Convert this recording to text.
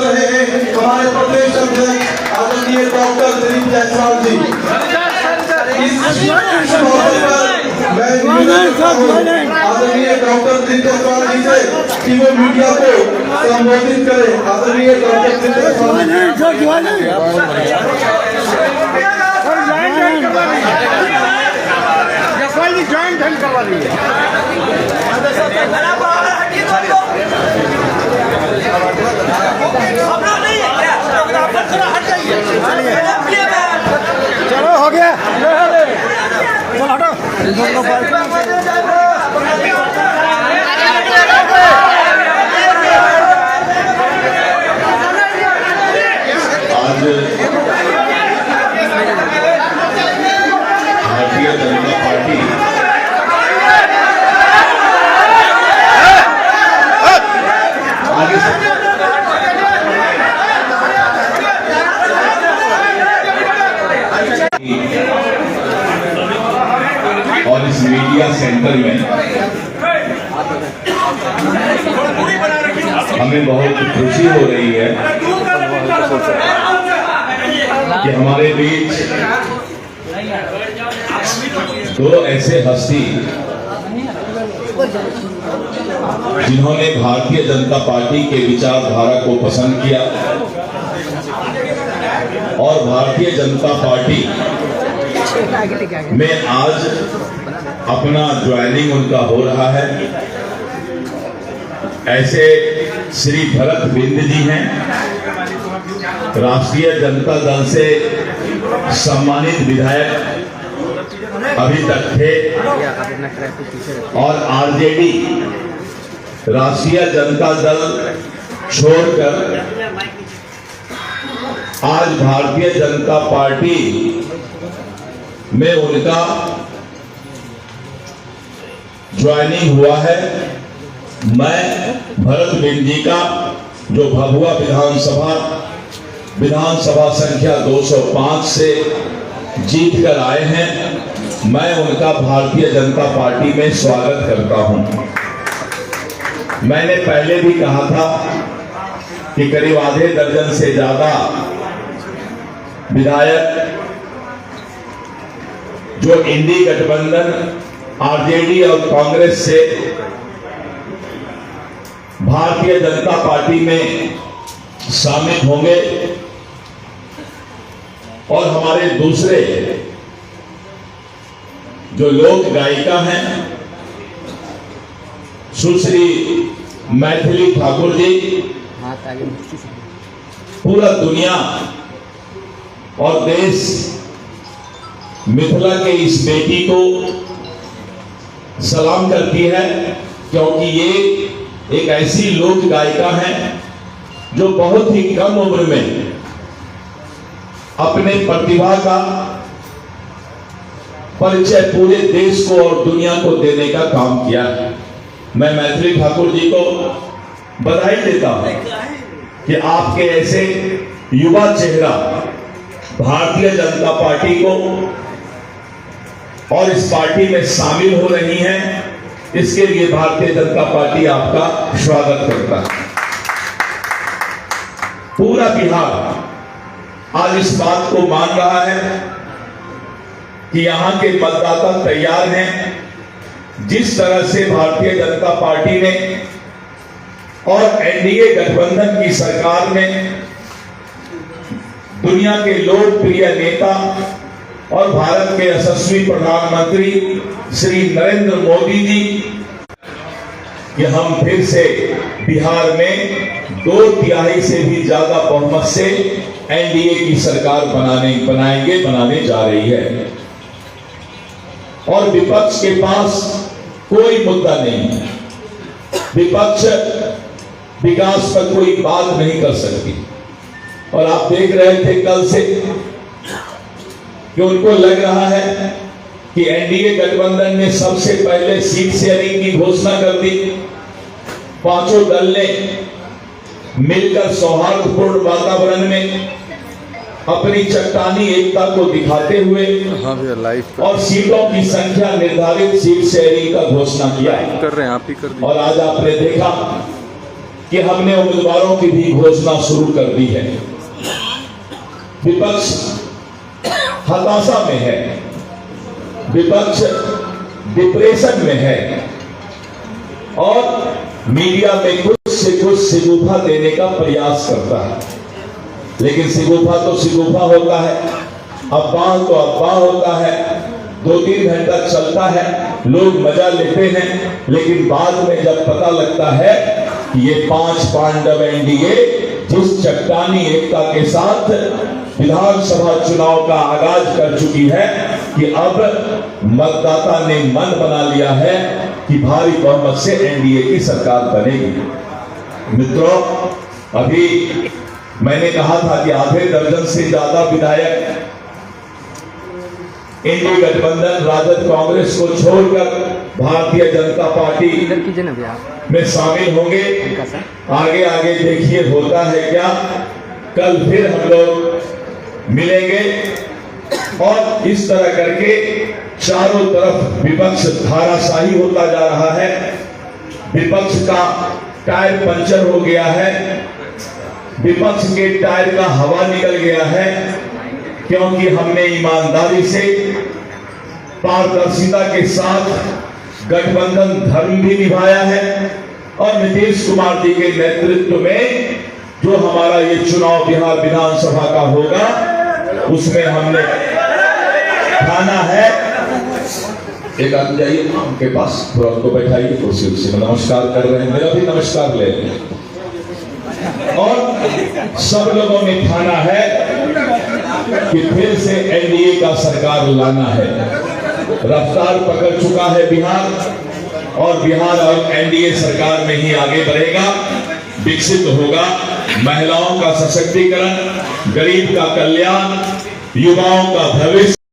रहे हैं हमारे प्रदेश अध्यक्ष आदरणीय डॉक्टर दिलीप जायसवाल जी। इस मौके पर मैं आदरणीय डॉक्टर दिलीप जायसवाल जी से कि वो मीडिया को संबोधित करें। आदरणीय डॉक्टर दिलीप जायसवाल जी ज्वाइन करवा दीजिए। चलो हो गया, चलो हटो। आज भारतीय जनता पार्टी और इस मीडिया सेंटर में हमें बहुत खुशी हो रही है कि हमारे बीच दो ऐसे हस्ती जिन्होंने भारतीय जनता पार्टी के विचारधारा को पसंद किया और भारतीय जनता पार्टी में आज अपना ज्वाइनिंग उनका हो रहा है। ऐसे श्री भरत बिंद जी हैं, राष्ट्रीय जनता दल से सम्मानित विधायक अभी तक थे और आरजेडी राष्ट्रीय जनता दल छोड़कर आज भारतीय जनता पार्टी में उनका ज्वाइनिंग हुआ है। मैं भरत बिंद जी का जो भभुआ विधानसभा संख्या 205 से जीत कर आए हैं, मैं उनका भारतीय जनता पार्टी में स्वागत करता हूं। मैंने पहले भी कहा था कि करीब आधे दर्जन से ज्यादा विधायक जो इंडी गठबंधन आरजेडी और कांग्रेस से भारतीय जनता पार्टी में शामिल होंगे और हमारे दूसरे जो लोक गायिका हैं सुश्री मैथिली ठाकुर जी, पूरा दुनिया और देश मिथिला के इस बेटी को सलाम करती है, क्योंकि ये एक ऐसी लोक गायिका है जो बहुत ही कम उम्र में अपने प्रतिभा का परिचय पूरे देश को और दुनिया को देने का काम किया है। मैं मैथिली ठाकुर जी को बधाई देता हूं कि आपके ऐसे युवा चेहरा भारतीय जनता पार्टी को और इस पार्टी में शामिल हो रही हैं। इसके लिए भारतीय जनता पार्टी आपका स्वागत करता है। पूरा बिहार आज इस बात को मान रहा है कि यहां के मतदाता तैयार हैं। जिस तरह से भारतीय जनता पार्टी ने और एनडीए गठबंधन की सरकार ने दुनिया के लोकप्रिय नेता और भारत के यशस्वी प्रधानमंत्री श्री नरेंद्र मोदी जी कि हम फिर से बिहार में 2/3 से भी ज्यादा बहुमत से एनडीए की सरकार बनाने जा रही है। और विपक्ष के पास कोई मुद्दा नहीं है। विपक्ष विकास पर कोई बात नहीं कर सकती। और आप देख रहे थे कल से कि उनको लग रहा है कि एनडीए गठबंधन ने सबसे पहले सीट शेयरिंग की घोषणा कर दी। पांचों दल ने मिलकर सौहार्दपूर्ण वातावरण में अपनी चट्टानी एकता को दिखाते हुए और सीटों की संख्या निर्धारित सीट शेयरिंग का घोषणा किया कर रहे हैं आप ही कर। और आज आपने देखा कि हमने उम्मीदवारों की भी घोषणा शुरू कर दी है। विपक्ष हताशा में है, विपक्ष डिप्रेशन में है और मीडिया में कुछ से कुछ सिगुफा देने का प्रयास करता है, लेकिन सिगुफा तो सिगुफा होता है, अफवाह तो अफवाह होता है, 2-3 घंटा चलता है, लोग मजा लेते हैं, लेकिन बाद में जब पता लगता है कि ये 5 पांडव एनडीए जिस चट्टानी एकता के साथ विधानसभा चुनाव का आगाज कर चुकी है कि अब मतदाता ने मन बना लिया है कि भारी बहुमत से एनडीए की सरकार बनेगी। मित्रों, अभी मैंने कहा था कि आधे दर्जन से ज्यादा विधायक इंडी गठबंधन राजद कांग्रेस को छोड़कर भारतीय जनता पार्टी में शामिल होंगे। आगे आगे देखिए होता है क्या। कल फिर हम लोग मिलेंगे और इस तरह करके चारों तरफ विपक्ष धाराशाही होता जा रहा है। विपक्ष का टायर पंचर हो गया है, विपक्ष के टायर का हवा निकल गया है, क्योंकि हमने ईमानदारी से पारदर्शिता के साथ गठबंधन धर्म भी निभाया है और नीतीश कुमार जी के नेतृत्व में जो हमारा ये चुनाव बिहार विधानसभा का होगा उसमें हमने ठाना है। एक आदमी जाइए उनके पास, थोड़ा उनको बैठाइए कुर्सी उसी में, नमस्कार कर रहे हैं, मेरा भी नमस्कार ले और सब लोगों ने ठाना है कि फिर से एनडीए का सरकार लाना है। रफ्तार पकड़ चुका है बिहार और बिहार अब एनडीए सरकार में ही आगे बढ़ेगा, विकसित होगा। महिलाओं का सशक्तिकरण, गरीब का कल्याण, युवाओं का भविष्य